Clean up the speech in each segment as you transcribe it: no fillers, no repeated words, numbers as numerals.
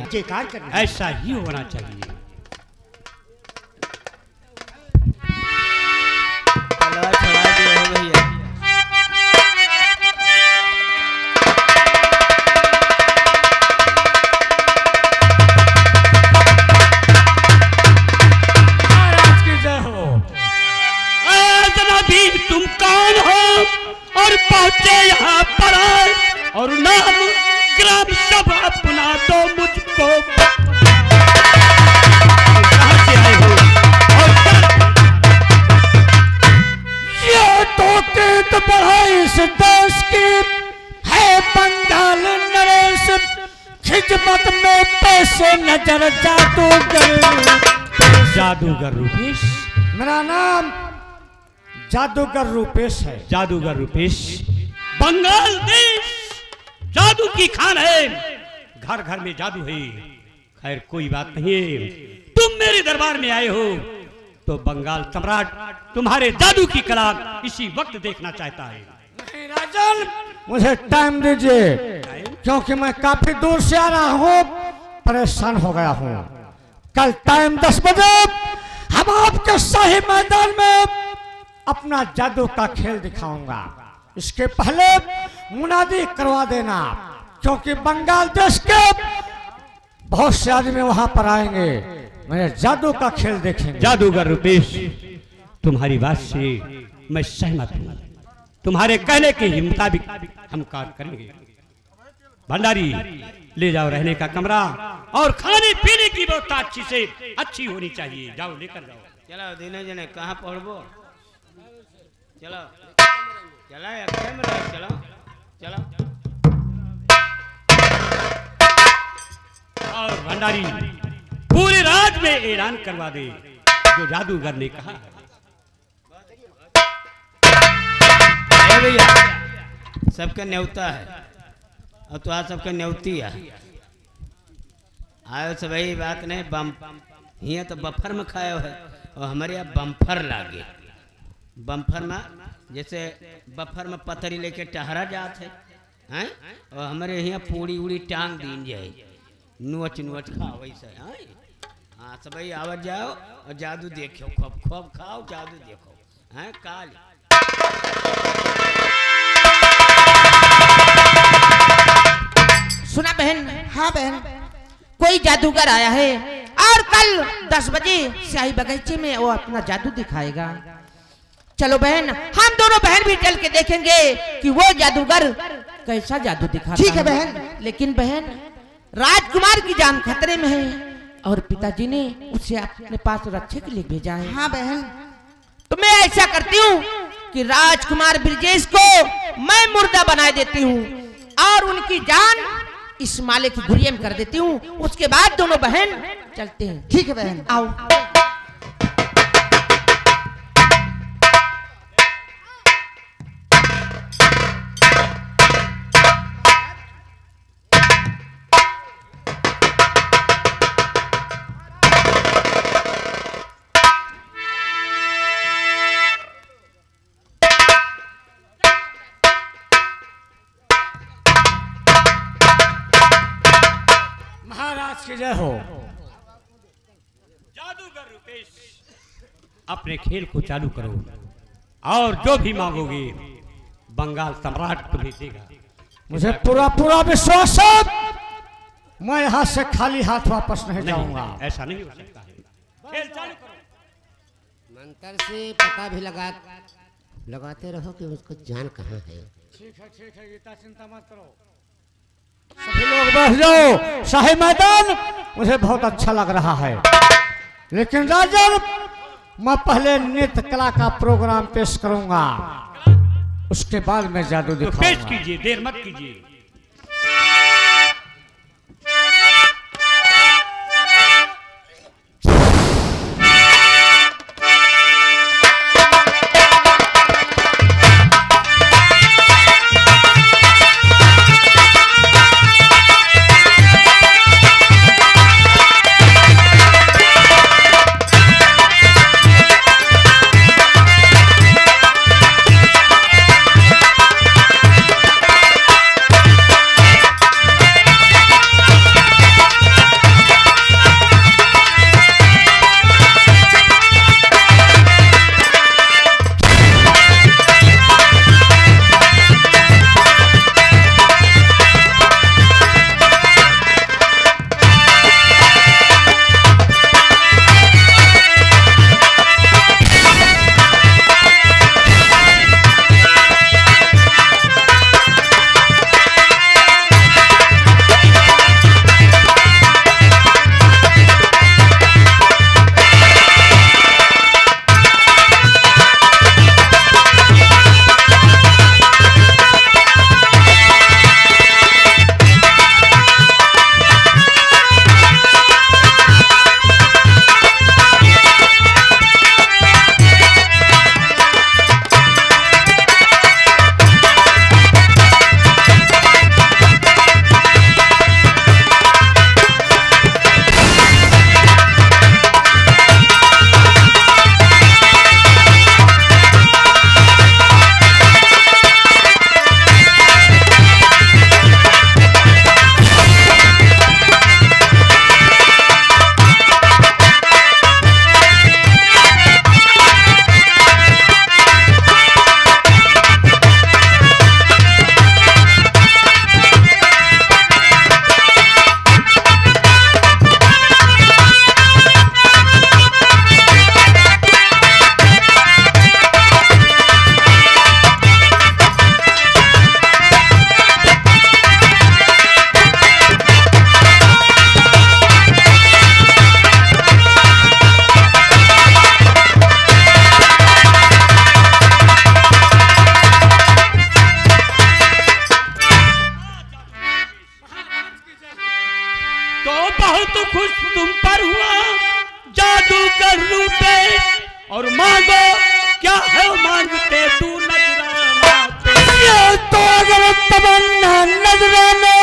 जयकार करनी, ऐसा ही होना चाहिए। तलवार छुड़ा दिए हो भैया। महाराज की जय हो। जनाबीर तुम कौन हो और पहुंचे यहाँ पर आए और नाम ग्राम सभा अपना दो मुझको। कहाँ से आए हो और ये तो कीर्त बढ़ाई इस देश की है बंगाल नरेश, खिदमत में पैसे नजर जादूगर रूपेश। मेरा नाम जादूगर रूपेश है। जादूगर रूपेश, बंगाल देश जादू की खान है, घर घर में जादू है। खैर कोई बात नहीं, तुम मेरे दरबार में आए हो तो बंगाल सम्राट तुम्हारे जादू की कला इसी वक्त देखना चाहता है। नहीं राजन, मुझे टाइम दीजिए, क्योंकि मैं काफी दूर से आ रहा हूँ, परेशान हो गया हूँ। कल टाइम 10 बजे हम आपके शाही मैदान में अपना जादू का खेल दिखाऊंगा। इसके पहले मुनादी करवा देना, क्योंकि बंगाल देश के बहुत से आदमी वहां पर आएंगे, मेरे जादू का खेल देखेंगे। जादूगर रूपेश, तुम्हारी बात से मैं सहमत हूँ, तुम्हारे कहने के मुताबिक हम कार्य करेंगे। भंडारी ले जाओ रहने का कमरा, और खाने पीने की व्यवस्था अच्छी से अच्छी होनी चाहिए। जाओ लेकर जाओ। चलो दिने जने कहाँ पढ़बो, चलो चलो अकेले में रहो, चलो चलो। और भंडारी पूरे राज में ऐलान करवा दे जो जादूगर ने कहा। ए भैया, सबका न्योता है और तो आज सबका न्योती है। आयो सब वही बात नहीं, बम यहाँ तो बफर में खाए है और हमारे यहाँ बम्फर लागे। बम्फर में जैसे बफर में पथरी लेके टहरा जाते हैं, और हमारे यहाँ पूड़ी उड़ी टांग दीन जाए, नोच नोच खाओ वैसे। हाँ सब भाई आवाज जाओ और जादू देखो, खूब खूब खाओ, जादू देखो। हैं काल सुना बहन? हाँ बहन, कोई जादूगर आया है और कल 10 बजे शाही बगीचे में वो अपना जादू दिखाएगा। चलो बहन, हम दोनों बहन भी चल के देखेंगे कि वो जादूगर कैसा जादू दिखाता है। ठीक है बहन। लेकिन बहन, राजकुमार की जान खतरे में है और पिताजी ने उसे अपने पास रक्षा के लिए भेजा है। हाँ बहन। तो मैं ऐसा करती हूँ कि राजकुमार ब्रजेश को मैं मुर्दा बना देती हूँ और उनकी जान इस माले की गुड़िया में कर देती हूँ। उसके बाद दोनों बहन चलते हैं। ठीक है बहन, आओ। की जय हो। जादूगर रूपेश, अपने खेल को चालू करो और जो भी मांगोगे बंगाल सम्राट तुम्हें देगा। मुझे पूरा पूरा विश्वास है, मैं यहाँ से खाली हाथ वापस नहीं जाऊंगा। ऐसा नहीं हो सकता है। खेल चालू करो। मंत्र से पता भी लगाते रहो कि उसको जान कहाँ है। ठीक है, इतना चिंता मत करो। सभी लोग बैठ जाओ। शाही मैदान मुझे बहुत अच्छा लग रहा है, लेकिन राजन, मैं पहले नृत्य कला का प्रोग्राम पेश करूंगा, उसके बाद मैं जादू दिखाऊंगा। पेश कीजिए, देर मत कीजिए। बहुत खुश तुम पर हुआ जादू कर रूपे, और मांगो क्या है मांगते तू नजराना। ये तो अगर तमन्ना नजराने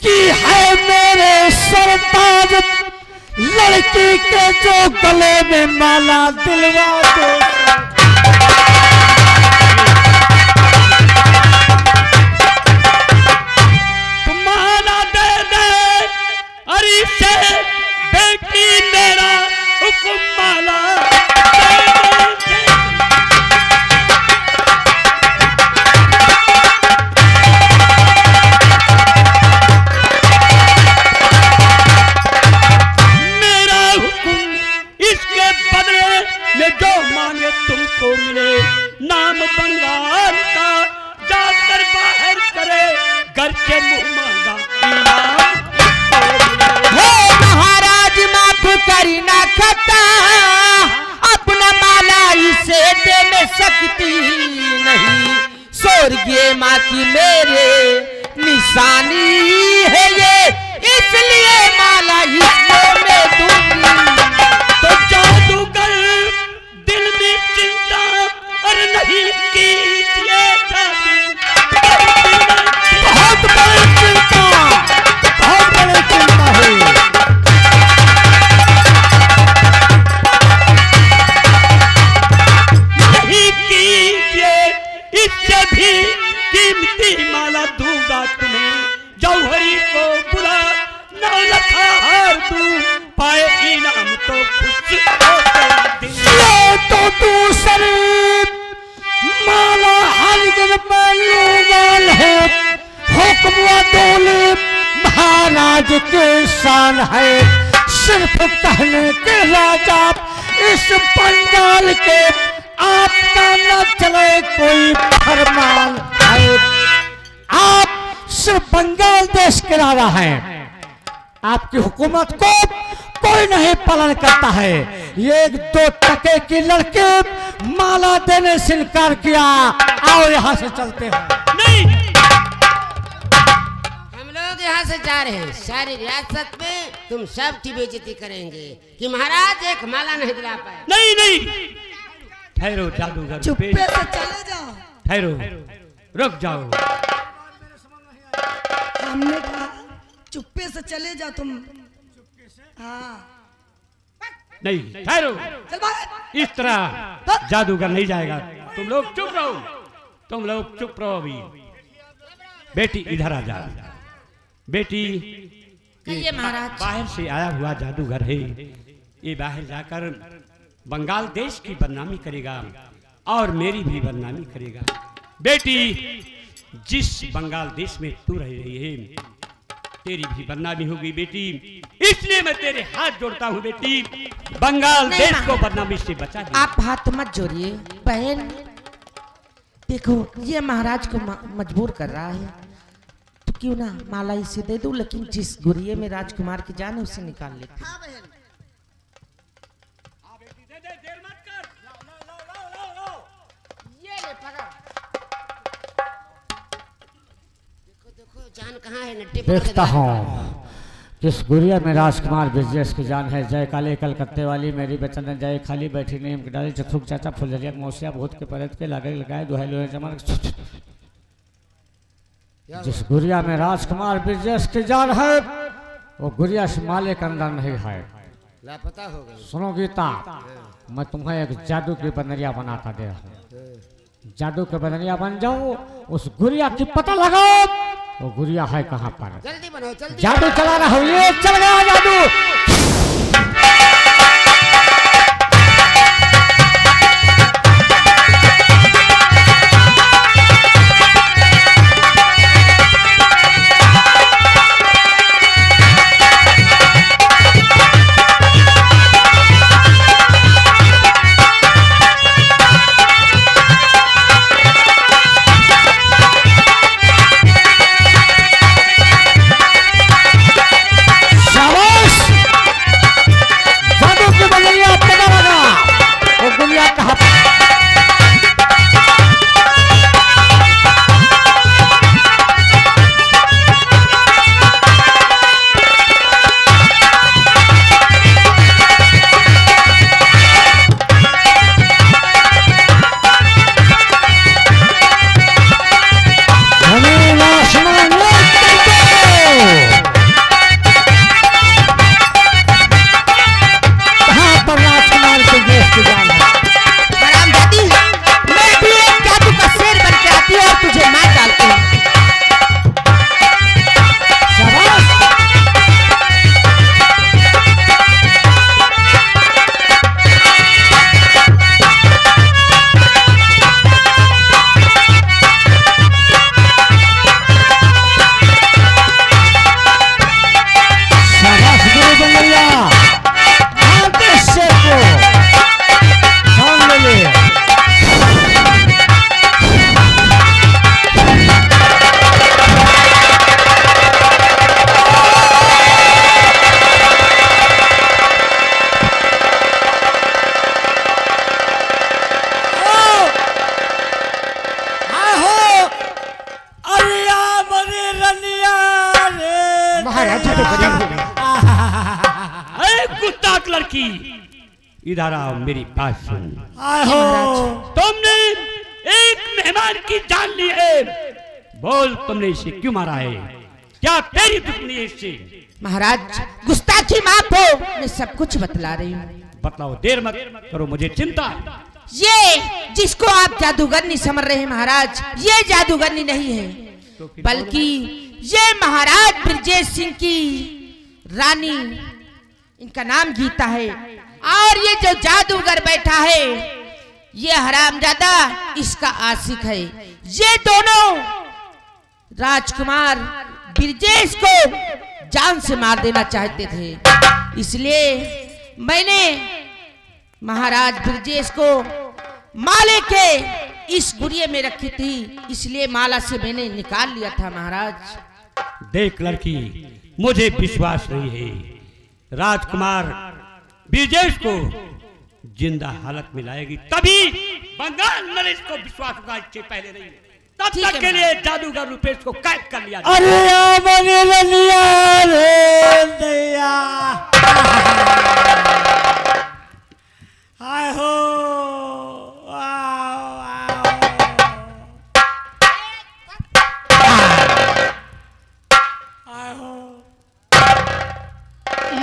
की है मेरे सरताज, लड़की के जो गले में माला दिलवा दे। तुम्हारा दे दे अरे से बेटी मेरा हुक्म माला दे दे। मेरा हुक्म इसके बदले में जो मांगे तुमको मिले, नाम बंगाल का जाकर बाहर करे, घर के मुंह मांगा इनाम इसको मिले। हे महाराज माफ करी ना खता, अपना माला इसे दे में सकती नहीं, स्वर्गीय माँ की मेरे निशानी है ये, इसलिए माला इसको मैं दूंगी। तो जादूगर दिल में चिंता और नहीं कीजिए जादू। बहुत बड़ी चिंता, बहुत बड़ी चिंता है। नहीं कीजिए, इससे भी कीमती माला दूंगा तुम्हें, जौहरी को बुला 9 लाख हार दूं, पाए इनाम तो खुश हो तेरा दिल। ये तो दूसरी माला हरगिज मालूमाल है, हुक्म दौले महाराज के शान है, सिर्फ कहने के राजा इस बंगाल के, आपका न चले कोई फरमान है। आप सिर्फ बंगाल देश के राजा हैं, आपकी हुकूमत को कोई नहीं पालन करता है। ये 2 टके की लड़के माला देने से इनकार किया, आओ यहाँ से चलते हैं। नहीं, हम लोग यहाँ से जा रहे हैं, सारी रियासत में तुम सब की बेइज्जती करेंगे कि महाराज एक माला नहीं दिला पाए। नहीं, नहीं, ठहरो जादूगर, चुप्पे से चले जाओ। ठहरो, रुक जाओ। हमने कहा चुप्पे से चले जाओ तुम। हाँ नहीं, ठहरो, चल भाग। इस तरह जादूगर नहीं जाएगा। तुम लोग चुप रहो, तुम लोग चुप रहो। अभी बेटी इधर आ जा। बेटी कहिए महाराज। बाहर से आया हुआ जादूगर है, ये बाहर जाकर बंगाल देश की बदनामी करेगा और मेरी भी बदनामी करेगा। बेटी, जिस बंगाल देश में तू रह रही है तेरी भी बदनामी होगी बेटी, इसलिए मैं तेरे हाथ जोड़ता हूँ बेटी, बंगाल नहीं, देश को बदनामी से बचा दे। आप हाथ मत जोड़िए बहन, देखो ये महाराज को मजबूर कर रहा है, तो क्यों ना माला इसे दे दूं, लेकिन जिस गुरिये में राजकुमार की जान है उसे निकाल लेते। देखो देखो जान कहाँ है, नट्टी पकड़ के देखता दाल। हूँ किस गुड़िया में राजकुमार बिजनेस की जान है। जय काले कलकत्ते वाली मेरी बचन जय खाली बैठी नीम के डाली चथुक चाचा फुलझरिया मौसिया भूत के परत के लागे लगाए दुहाई लोहे जमन। जिस गुड़िया में राजकुमार बिजनेस की जान है वो गुड़िया से माले के अंदर नहीं है। लापता हो गई। सुनो गीता, मैं तुम्हें एक जादू की बनरिया बनाता दे रहा हूँ। जादू के बनरिया बन जाओ, उस गुड़िया की पता लगाओ वो गुड़िया है कहाँ पर। जल्दी बनो जल्दी। जादू चला रहा हूँ, ये चल गया जादू। शाबाश। रुक लड़की, इधर आओ, मेरी बात सुन। आए हो तुमने एक मेहमान की जान ली है, बोल तुमने इसे क्यों मारा है? क्या तेरी दुश्मनी है इससे? महाराज गुस्ताखी माफ हो, मैं सब कुछ बतला रही हूँ। बतलाओ, देर मत करो, मुझे चिंता है। ये जिसको आप जादूगरनी समझ रहे हैं महाराज, ये जादूगरनी नहीं है, बल्कि ये महाराज ब्रजेश सिंह की रानी, इनका नाम गीता है। और ये जो जादूगर बैठा है, ये हरामजादा इसका आशिक है। ये दोनों राजकुमार ब्रजेश को जान से मार देना चाहते थे, इसलिए मैंने महाराज ब्रजेश को माले के इस गुड़िया में रखी थी, इसलिए माला से मैंने निकाल लिया था महाराज। देख लड़की, मुझे विश्वास नहीं है राजकुमार ब्रजेश को जिंदा हालत में लाएगी, तभी बंगाल नरेश को विश्वास होगा, इससे पहले नहीं। तब ठीक तक है के लिए जादूगर रुपेश को कैद कर लिया। अरे आ बने रनिया रे दैया, आए हो आओ, आए हो।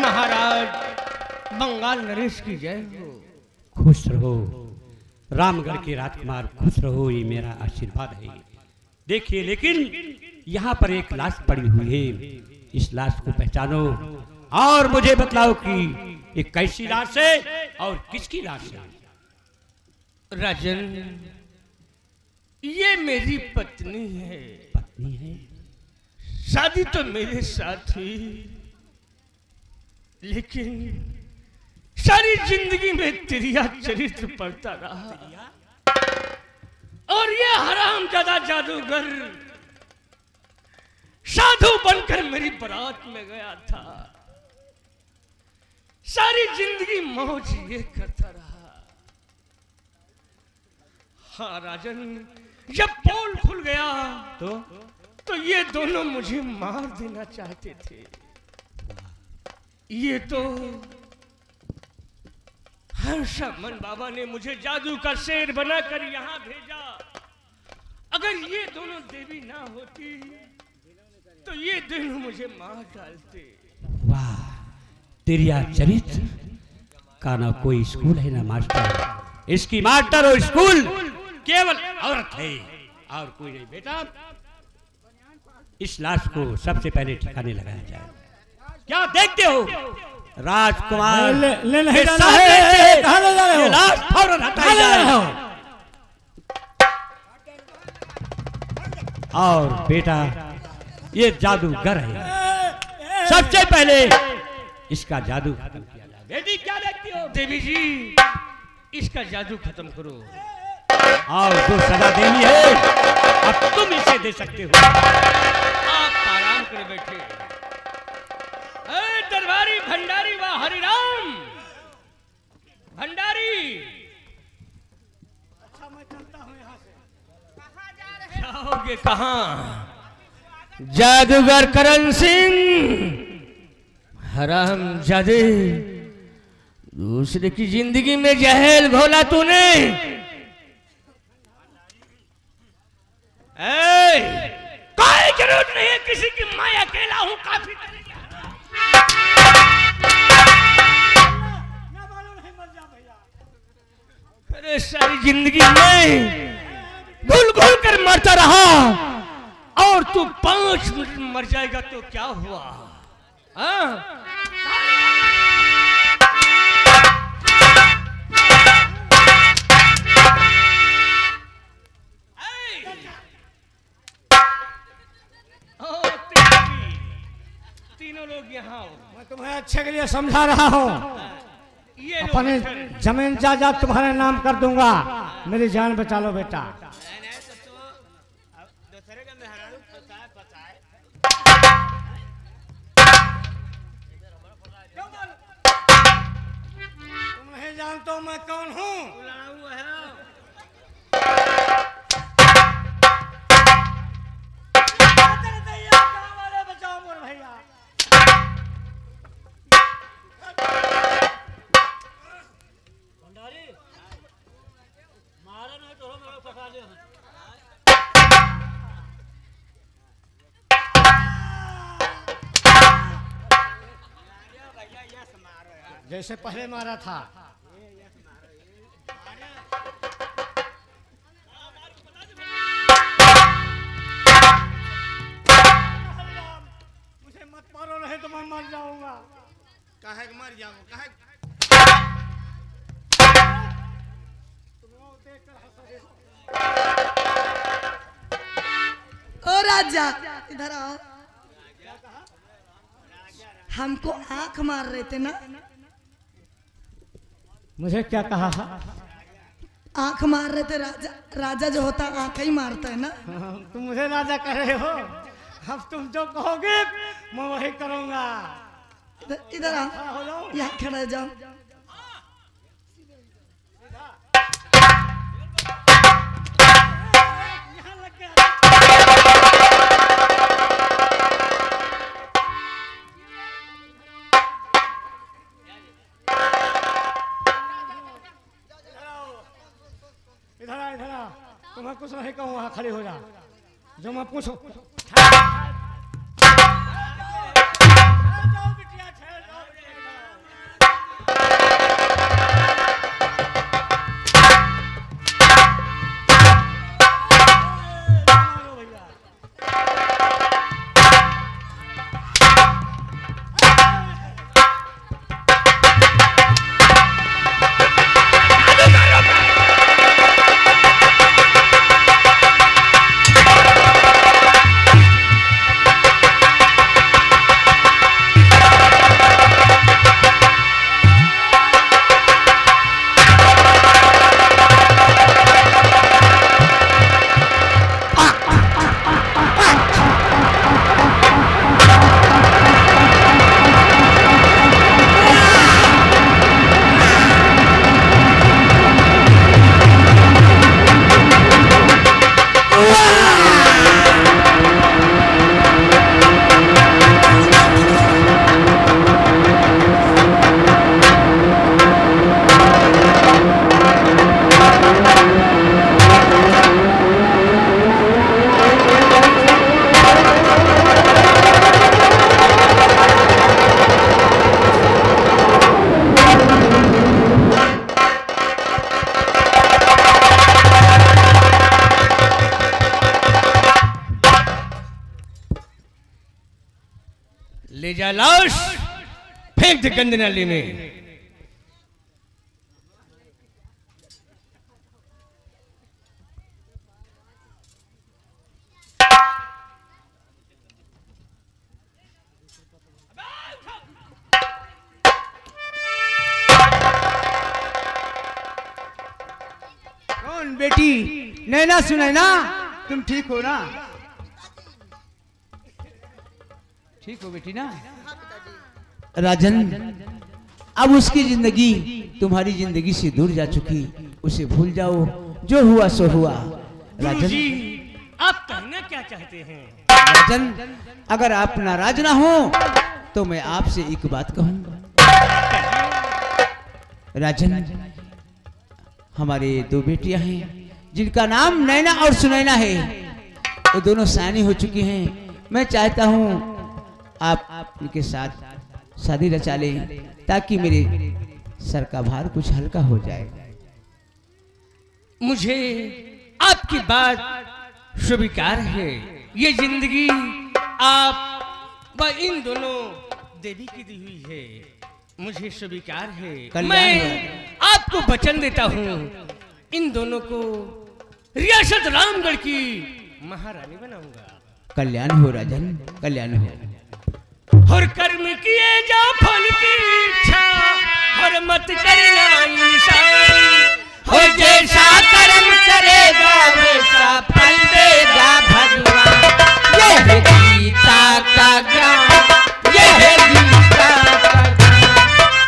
महाराज बंगाल नरेश की जय हो। खुश रहो रामगढ़ के राजकुमार, खुश रहो, ये मेरा आशीर्वाद है। देखिए, लेकिन यहाँ पर एक लाश पड़ी हुई है, इस लाश को पहचानो और मुझे बतलाओ कि ये कैसी लाश है और किसकी लाश है? राजन, ये मेरी पत्नी है। पत्नी है? शादी तो मेरे साथ हुई, लेकिन सारी जिंदगी में तेरिया चरित्र पढ़ता रहा, और ये हरामजादा जादूगर साधु बनकर मेरी बारात में गया था। सारी जिंदगी मौज ये करता रहा। हाँ राजन, जब पोल खुल गया तो ये दोनों मुझे मार देना चाहते थे। ये तो हर्षमन बाबा ने मुझे जादू का शेर बनाकर यहाँ भेजा। अगर ये दोनों देवी ना होती तो ये दोनों मुझे मार डालते। वाह, तेरिया चरित्र का ना कोई स्कूल है ना मास्टर, इसकी मास्टर और स्कूल केवल औरत है और कोई नहीं। बेटा, इस लाश को सबसे पहले ठिकाने लगाया जाए। क्या देखते हो? राजकुमार ले नहीं के जाना सामने है, से कहाँ ले जा रहे हो? ये लाश फौरन हटाई जाए। और बेटा, ये जादूगर है, सबसे पहले इसका जादू खत्म किया जाए। बेटी, क्या देखती हो? देवी जी, इसका जादू खत्म करो। और जो सजा देनी है अब तुम इसे दे सकते हो। आप आराम कर बैठे। दरबारी भंडारी व हरिराम भंडारी, जाओगे कहाँ? जादूगर करण सिंह, हराम जादे, दूसरे की जिंदगी में जहल घोला तूने। कोई जरूरत नहीं है किसी की, मैं अकेला हूं, काफी। अरे सारी जिंदगी में घुल घुल कर मरता रहा, और तू 5 मिनट में मर जाएगा तो क्या हुआ? हाँ? तीनों लोग यहाँ आओ। मैं तुम्हें अच्छे के लिए समझा रहा हूँ। ये लोग अपने बैठे। जमीन जायदाद तुम्हारे नाम कर दूंगा, मेरी जान बचा लो बेटा। तुम नहीं जानते हो मैं कौन हूँ? बचाओ मोर भैया। जैसे पहले मारा था। मुझे मत मारो, नहीं तो मैं मर जाऊंगा। काहे के मर जाऊं? काहे ओ राजा इधर आओ। हमको आंख मार रहे थे ना? मुझे क्या कहा? आंख मार रहे थे। राजा राजा जो होता आंख ही मारता है ना। तुम मुझे राजा कह रहे हो, अब तुम जो कहोगे मैं वही करूंगा। इधर आओ, खड़ा हो जाओ। यहाँ खड़ा हो जाओ। यहाँ लग गया। इधर आ, तुम्हें कुछ नहीं कहूँ, वहाँ खड़े हो जा। जो मैं पूछूं ले जा लाश, फेंक दे गंदी नाली में। कौन बेटी? नैना सुनैना, तुम ठीक हो ना? ठीक हो बेटी ना? राजन, अब उसकी जिंदगी तुम्हारी जिंदगी से दूर जा चुकी, उसे भूल जाओ। जो हुआ सो हुआ। राजन, आप कहना क्या चाहते हैं? राजन, अगर आप नाराज ना हो तो मैं आपसे एक बात कहूंगा। राजन, हमारे दो बेटियां हैं जिनका नाम नैना और सुनैना है। वो दोनों सयानी हो चुकी हैं। मैं चाहता हूं आप उनके साथ शादी रचा लें ताकि मेरे सर का भार कुछ हल्का हो जाए। मुझे आपकी बात स्वीकार है। ये जिंदगी आप व इन दोनों देवी की दी हुई है, मुझे स्वीकार है। कल्याण मैं आपको वचन देता हूँ, इन दोनों को रियासत रामगढ़ की महारानी बनाऊंगा। कल्याण हो राजन, कल्याण हो। और कर्म किए जा फल की इच्छा, और मत करना इंसान। हो जैसा कर्म करेगा वैसा फल देगा भगवान। यह गीता का ज्ञान, यह गीता का ज्ञान,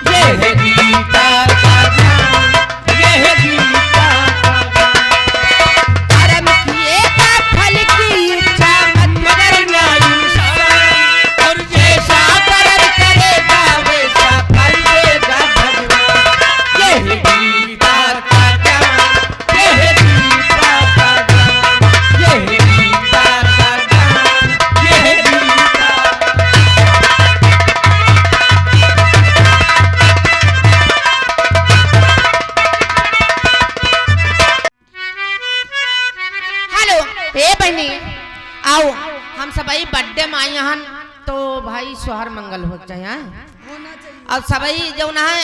यह गीता का ज्ञान, यह गीता का ज्ञान। कर्म किएगा फल की इच्छा, मत करना इंसान। और जैसा कर्म करेगा वैसा फल देगा भगवान। सोहर मंगल हो चाहिए हाँ? होना चाहिए। और सबई जो ना है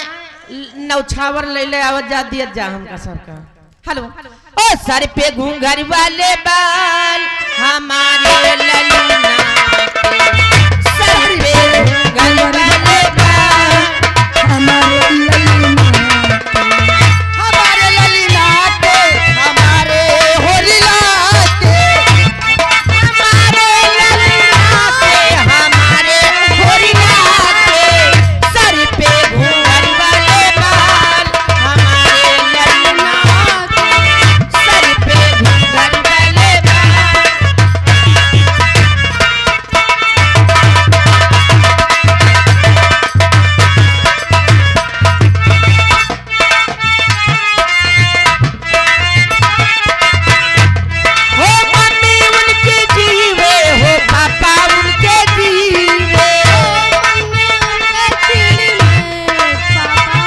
नौछावर ले ले आवाज जा दिया जा हमका सबका। हेलो ओ सर पे घूंघर वाले बाल हमारे ललना के, सर पे घूंघर वाले बाल हमारे ललीना के, हमारे होलिला के, हमारे ललना के, हमारे होरिया के, सर पे घूंघर वाले बाल हमारे ललना के, सर पे घूंघर वाले बाल। हो मम्मी उनके जीवे हो पापा उनके जीवे, मम्मी उनके जीवे पापा,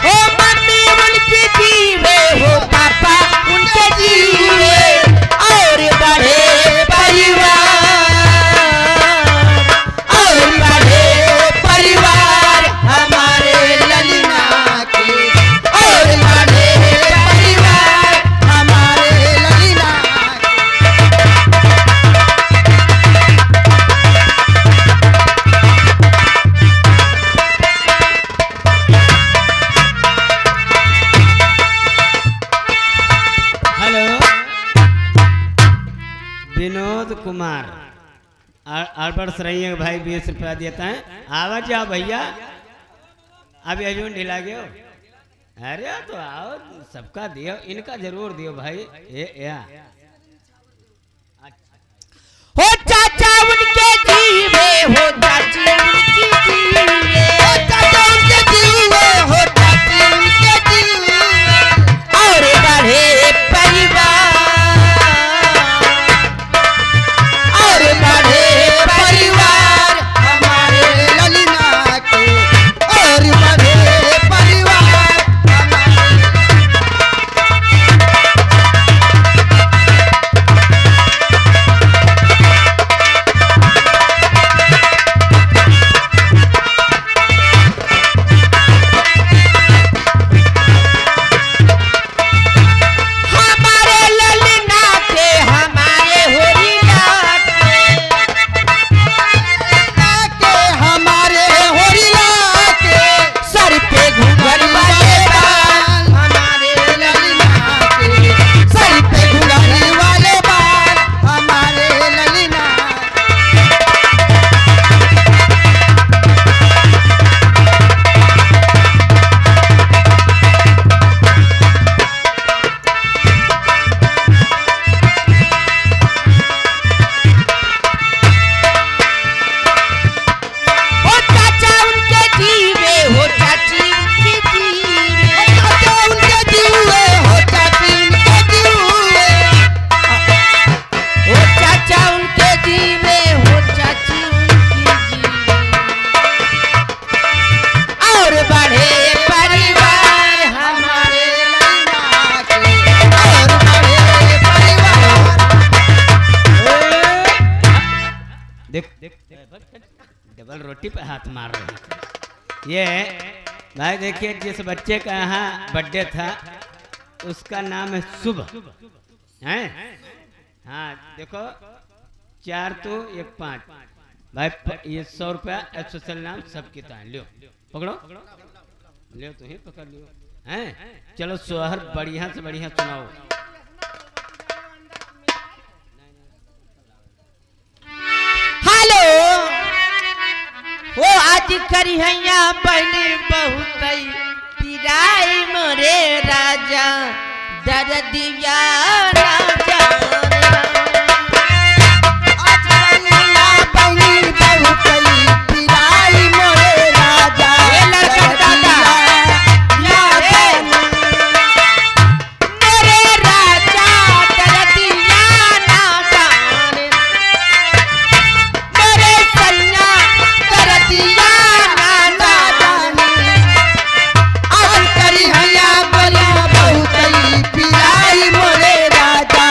हो मम्मी उनके जीवे हो पापा उनके जीवे, और बड़े परिवार, और बड़े परिवार हमारे ललना के, और बड़े परिवार हमारे ललीना के। हेलो विनोद कुमार अड़बड़ सरैया भाई 20 रुपया देता है। आवाज जाओ भैया, अभी अजून ढिला गयो। अरे तो आओ सबका दियो, इनका जरूर दियो भाई। या हो चाचा उनके जीवे हो चाची उनकी जीवे, हो चाचा उनके जीवे, हो चाची उनके जीवे, और बड़े परिवार, और बड़े परिवार हमारे ललीना के, और बड़े परिवार हमारे। हमारे ललना के, हमारे होरिया के, हमारे होरिला के, सर पे घूंघर वाले बाल हमारे ललीना के, सर पे घुंघरू वाले बाल हमारे ललीना के। हो चाचा उनके जीवे हो चाची उनकी जीवे, चाचा उनके जीवे, हो चाची उनके जीवे, हो चाचा उनके जीवे हो चाची उनकी जीवे, और बड़े परिवार हमारे ललीना के, और बड़े परिवार। देख डबल रोटी पे हाथ मार रहे हैं। ये भाई देखिए, जिस बच्चे का यहाँ बर्थडे था उसका नाम है शुभ हैं। हाँ देखो 4 तो 1 5 भाई ये 100 रुपया स्पेशल नाम सबके तान लियो, पकड़ो लियो, तो ही पकड़ लियो हैं। चलो सोहर बढ़िया से बढ़िया सुनाओ। हेलो वो आज करी हैया बहनी बहुत पिराई मोरे राजा दर्दिया राजा आज बनिया बनी बहुत पिराई मोरे राजा। ये लड़का दादा या मेरे राजा दर्दिया ना जाने, मेरे सैया दर्दिया ना जाने, आज करी हैया बनी बहुत पिराई मोरे राजा।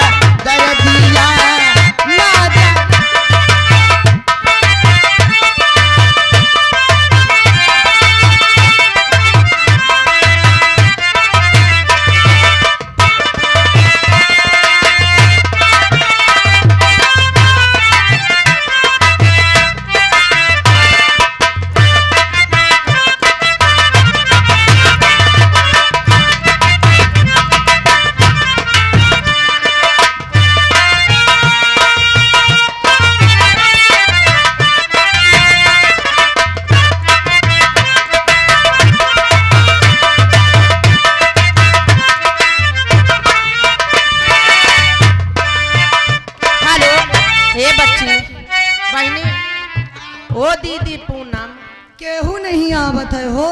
जी पूनम। केहू नहीं आवत है हो।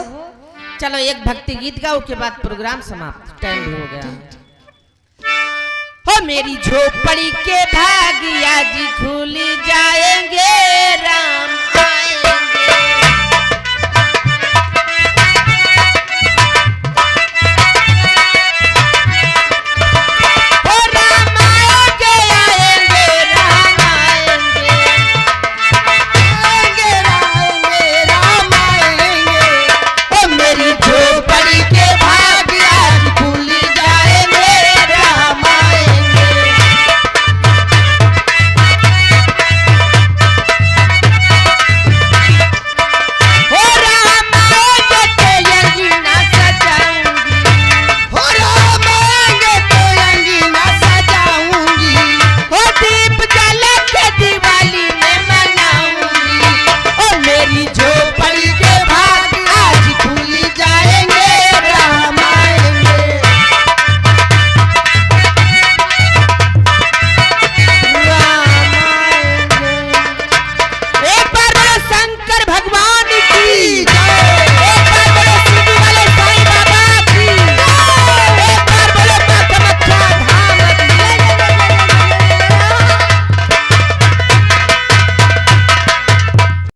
चलो एक भक्ति गीत गाओ के बाद प्रोग्राम समाप्त, टाइम भी हो गया। हो मेरी झोपड़ी के भागिया जी खुल जाएंगे राम